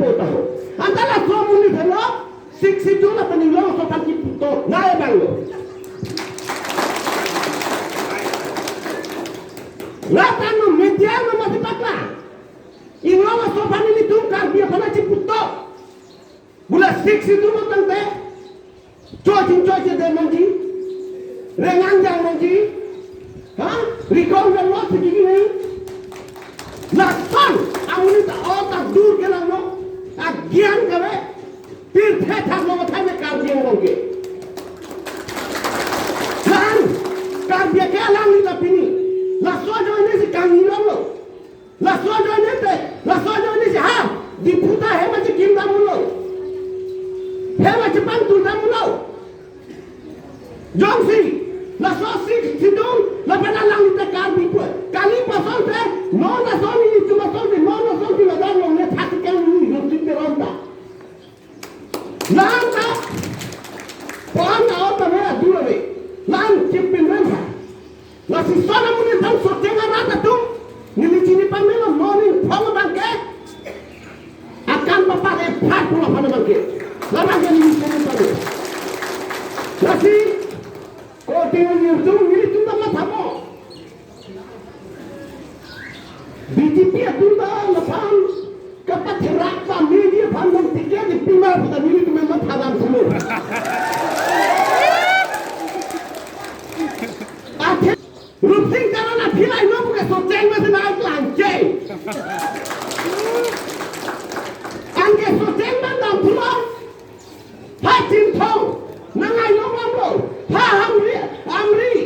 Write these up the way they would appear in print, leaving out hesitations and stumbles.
pota ho. Antara so muni thelo 62 la panilo so taki puto nae banglo. Lata no media no masih patla. Ino so panili tu karbia pana ci puto. Bula 62 mo tante. Chochi de manji. Rengang jang manji. Ha? Rikong dan lo segini. Laksan amuni ta ota dur ke lano. Agian kare. Tirthe thaklo mathai mein karbia ngonge. Kan karbia ke alang ni tapini. La sojo ini si kangiran lo. La sojo ini si ha diputa he macam kimda mulo. He macam bantu da mulo. Jongsi la sosi sidung la panalang ni karbi ko. Kali pasal te no na soni ni cuma soni no na soni la dan lo ne thak ke ni yo ti peronda. Lanta pon na ota me adura me. Lan chipin renha. La si sona muni tan so tenga rata tu nili chini pamelo morning phono bangke akan papare phat pula phono bangke la bangke ni chini pamelo la si koti ni tu nili tu ma thamo BJP tu da la phan kapat rak pa media phan mon tikke di pima pata nili tu ma thadam sulo Rupsing karena filai no bukan soteng masih naik lanjai. Angge soteng mandang pulau. Hai Tintong, nangai no pamlo. Ha Amri,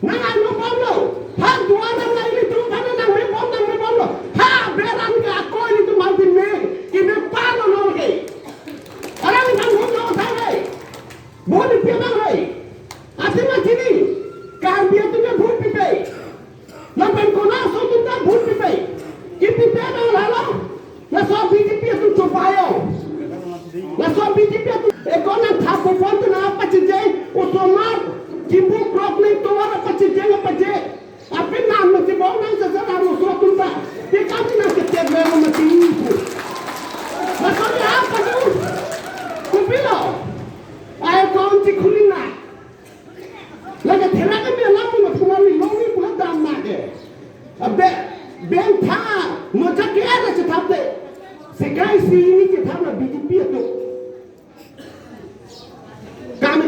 nangai no pamlo. Ha dua nangai itu mana nang pamlo. Ha beran ke aku itu mantin me. Kini palo no ke. Orang yang ngomong no saya. Boleh piang hai. Asal macam ni. Karbia tu me bhut pipe. Lapan kona so tu ta bhut pipe. Ki pipe na lalo. La so BJP tu chopayo. La so BJP tu ekona thapo pont na pachje o somar kimbu crop ni to wala pachje na pachje. Apin na me ti bon na sa na ro so tu ta. Ti ka ti na ke te me mo ti. La so ya pa tu. Kupilo. Ay kon ti khulina. Lagi terang ke dia lalu nak kembali longi buat dam nak ke. Abe bentha macam ke ada cakap deh. Sekarang si ini cakap nak BJP tu. Kami